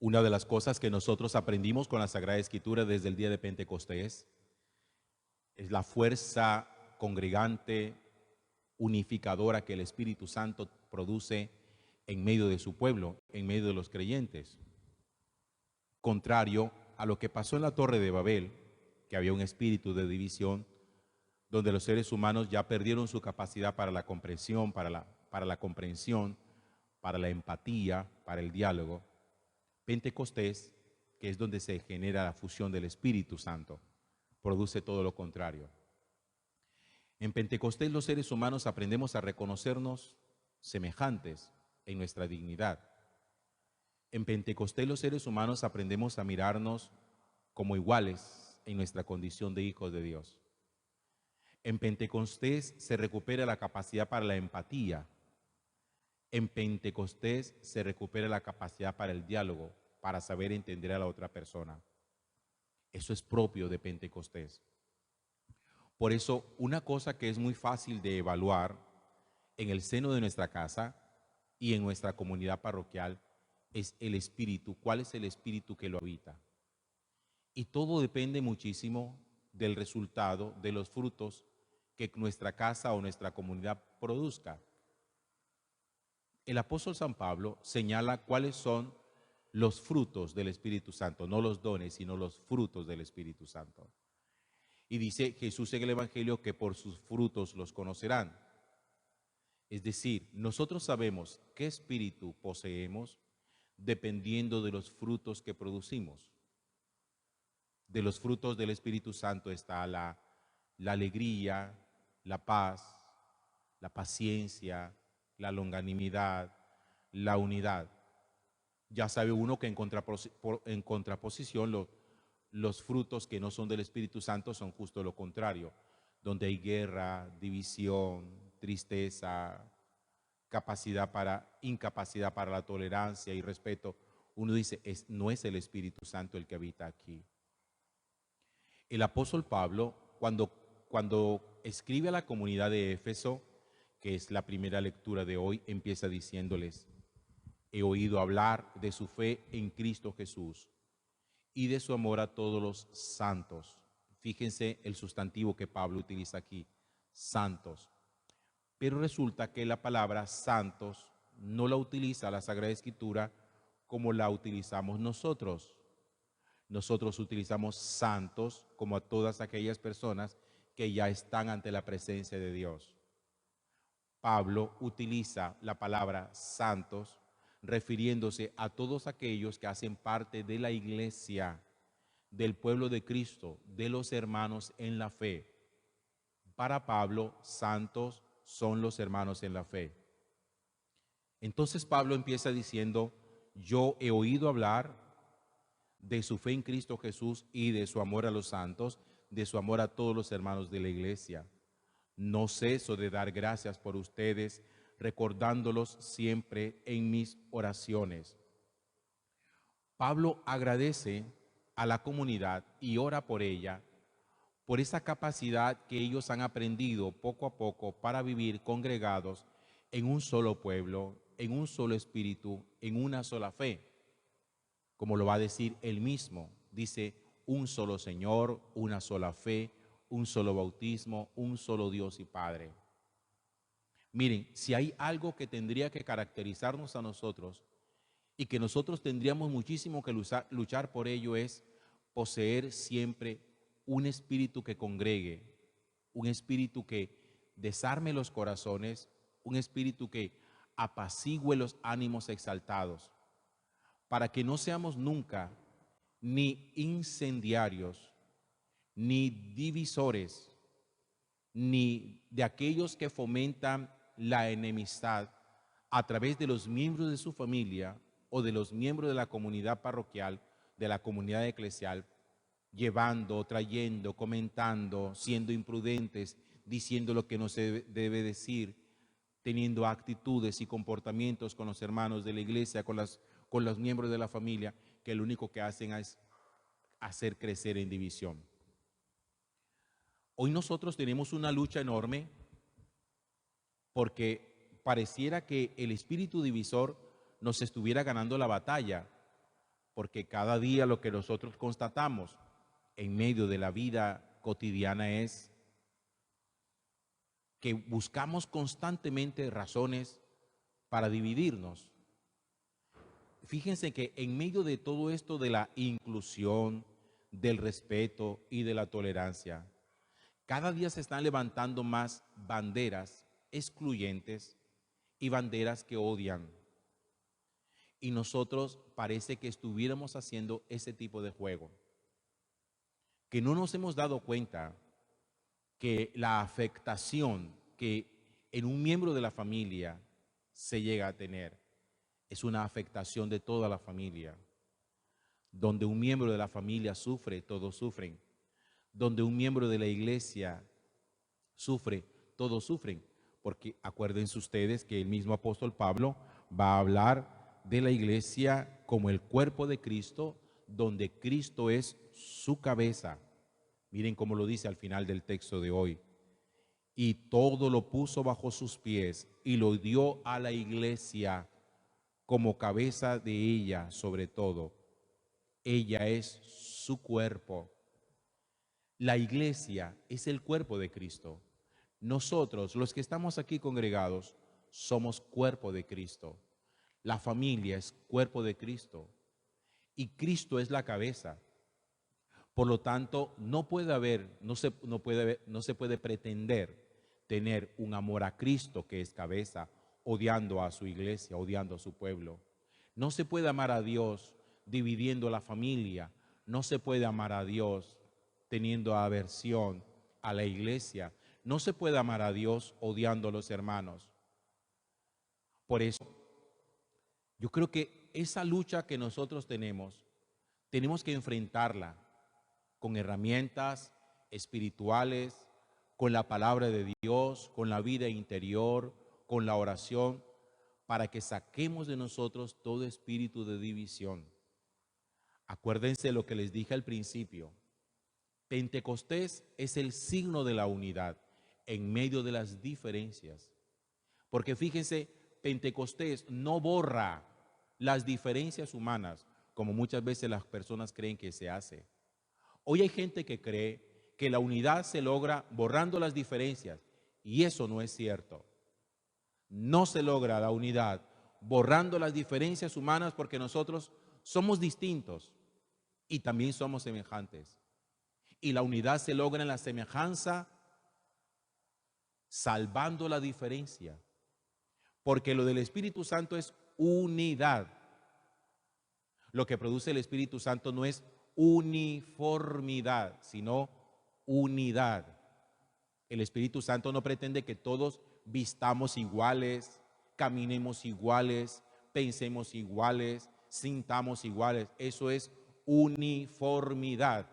Una de las cosas que nosotros aprendimos con la Sagrada Escritura desde el día de Pentecostés es la fuerza congregante, unificadora que el Espíritu Santo produce en medio de su pueblo, en medio de los creyentes. Contrario a lo que pasó en la Torre de Babel, que había un espíritu de división, donde los seres humanos ya perdieron su capacidad para la comprensión, para la empatía, para el diálogo. Pentecostés, que es donde se genera la fusión del Espíritu Santo, produce todo lo contrario. En Pentecostés los seres humanos aprendemos a reconocernos semejantes en nuestra dignidad. En Pentecostés los seres humanos aprendemos a mirarnos como iguales en nuestra condición de hijos de Dios. En Pentecostés se recupera la capacidad para la empatía. En Pentecostés se recupera la capacidad para el diálogo, para saber entender a la otra persona. Eso es propio de Pentecostés. Por eso, una cosa que es muy fácil de evaluar en el seno de nuestra casa y en nuestra comunidad parroquial es el espíritu. ¿Cuál es el espíritu que lo habita? Y todo depende muchísimo del resultado, de los frutos que nuestra casa o nuestra comunidad produzca. El apóstol San Pablo señala cuáles son los frutos del Espíritu Santo, no los dones, sino los frutos del Espíritu Santo. Y dice Jesús en el Evangelio que por sus frutos los conocerán. Es decir, nosotros sabemos qué espíritu poseemos dependiendo de los frutos que producimos. De los frutos del Espíritu Santo está la alegría, la paz, la paciencia, la longanimidad, la unidad. Ya sabe uno que en contraposición los frutos que no son del Espíritu Santo son justo lo contrario, donde hay guerra, división, tristeza, incapacidad para la tolerancia y respeto. Uno dice, no es el Espíritu Santo el que habita aquí. El apóstol Pablo, cuando escribe a la comunidad de Éfeso, que es la primera lectura de hoy, empieza diciéndoles: he oído hablar de su fe en Cristo Jesús y de su amor a todos los santos. Fíjense el sustantivo que Pablo utiliza aquí, santos. Pero resulta que la palabra santos no la utiliza la Sagrada Escritura como la utilizamos nosotros. Nosotros utilizamos santos como a todas aquellas personas que ya están ante la presencia de Dios. Pablo utiliza la palabra santos refiriéndose a todos aquellos que hacen parte de la iglesia, del pueblo de Cristo, de los hermanos en la fe. Para Pablo, santos son los hermanos en la fe. Entonces Pablo empieza diciendo: yo he oído hablar de su fe en Cristo Jesús y de su amor a los santos, de su amor a todos los hermanos de la iglesia. No ceso de dar gracias por ustedes, recordándolos siempre en mis oraciones. Pablo agradece a la comunidad y ora por ella, por esa capacidad que ellos han aprendido poco a poco para vivir congregados en un solo pueblo, en un solo espíritu, en una sola fe. Como lo va a decir él mismo, dice: un solo Señor, una sola fe, un solo bautismo, un solo Dios y Padre. Miren, si hay algo que tendría que caracterizarnos a nosotros y que nosotros tendríamos muchísimo que luchar por ello, es poseer siempre un espíritu que congregue, un espíritu que desarme los corazones, un espíritu que apacigüe los ánimos exaltados, para que no seamos nunca ni incendiarios, ni divisores, ni de aquellos que fomentan la enemistad a través de los miembros de su familia o de los miembros de la comunidad parroquial, de la comunidad eclesial, llevando, trayendo, comentando, siendo imprudentes, diciendo lo que no se debe decir, teniendo actitudes y comportamientos con los hermanos de la iglesia, con los miembros de la familia, que lo único que hacen es hacer crecer en división. Hoy nosotros tenemos una lucha enorme porque pareciera que el espíritu divisor nos estuviera ganando la batalla, porque cada día lo que nosotros constatamos en medio de la vida cotidiana es que buscamos constantemente razones para dividirnos. Fíjense que en medio de todo esto de la inclusión, del respeto y de la tolerancia, cada día se están levantando más banderas excluyentes y banderas que odian. Y nosotros parece que estuviéramos haciendo ese tipo de juego, que no nos hemos dado cuenta que la afectación que en un miembro de la familia se llega a tener es una afectación de toda la familia. Donde un miembro de la familia sufre, todos sufren. Donde un miembro de la iglesia sufre, todos sufren. Porque acuérdense ustedes que el mismo apóstol Pablo va a hablar de la iglesia como el cuerpo de Cristo, donde Cristo es su cabeza. Miren cómo lo dice al final del texto de hoy. Y todo lo puso bajo sus pies y lo dio a la iglesia como cabeza de ella sobre todo. Ella es su cuerpo. La iglesia es el cuerpo de Cristo. Nosotros, los que estamos aquí congregados, somos cuerpo de Cristo. La familia es cuerpo de Cristo. Y Cristo es la cabeza. Por lo tanto, no se puede pretender tener un amor a Cristo, que es cabeza, odiando a su iglesia, odiando a su pueblo. No se puede amar a Dios dividiendo la familia. No se puede amar a Dios teniendo aversión a la iglesia. No se puede amar a Dios odiando a los hermanos. Por eso, yo creo que esa lucha que nosotros tenemos que enfrentarla con herramientas espirituales, con la palabra de Dios, con la vida interior, con la oración, para que saquemos de nosotros todo espíritu de división. Acuérdense lo que les dije al principio. Pentecostés es el signo de la unidad en medio de las diferencias. Porque fíjense, Pentecostés no borra las diferencias humanas, como muchas veces las personas creen que se hace. Hoy hay gente que cree que la unidad se logra borrando las diferencias, y eso no es cierto. No se logra la unidad borrando las diferencias humanas, porque nosotros somos distintos y también somos semejantes. Y la unidad se logra en la semejanza, salvando la diferencia. Porque lo del Espíritu Santo es unidad. Lo que produce el Espíritu Santo no es uniformidad, sino unidad. El Espíritu Santo no pretende que todos vistamos iguales, caminemos iguales, pensemos iguales, sintamos iguales. Eso es uniformidad.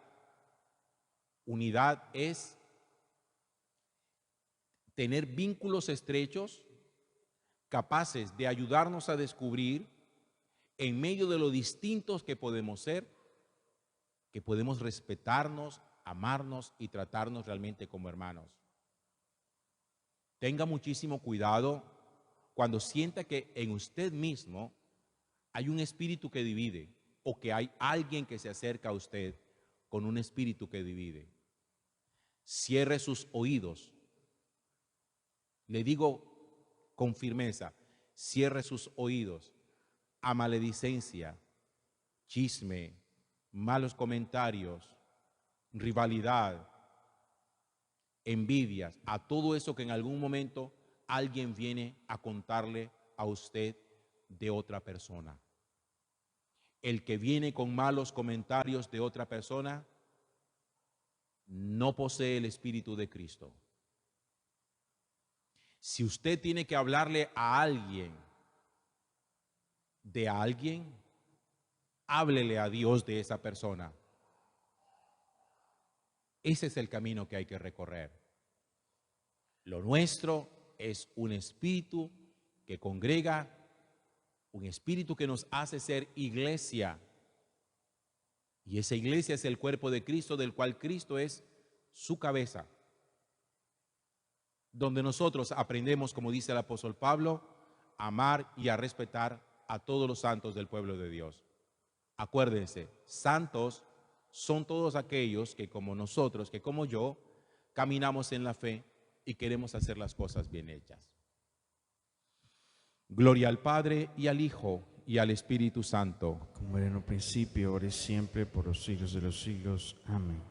Unidad es tener vínculos estrechos capaces de ayudarnos a descubrir, en medio de lo distintos que podemos ser, que podemos respetarnos, amarnos y tratarnos realmente como hermanos. Tenga muchísimo cuidado cuando sienta que en usted mismo hay un espíritu que divide, o que hay alguien que se acerca a usted con un espíritu que divide. Cierre sus oídos. Le digo con firmeza, cierre sus oídos a maledicencia, chisme, malos comentarios, rivalidad, envidias, a todo eso que en algún momento alguien viene a contarle a usted de otra persona. El que viene con malos comentarios de otra persona no posee el Espíritu de Cristo. Si usted tiene que hablarle a alguien de alguien, háblele a Dios de esa persona. Ese es el camino que hay que recorrer. Lo nuestro es un espíritu que congrega, un espíritu que nos hace ser iglesia. Y esa iglesia es el cuerpo de Cristo, del cual Cristo es su cabeza. Donde nosotros aprendemos, como dice el apóstol Pablo, a amar y a respetar a todos los santos del pueblo de Dios. Acuérdense, santos son todos aquellos que como nosotros, que como yo, caminamos en la fe y queremos hacer las cosas bien hechas. Gloria al Padre y al Hijo y al Espíritu Santo. Como era en un principio, ahora y siempre, por los siglos de los siglos. Amén.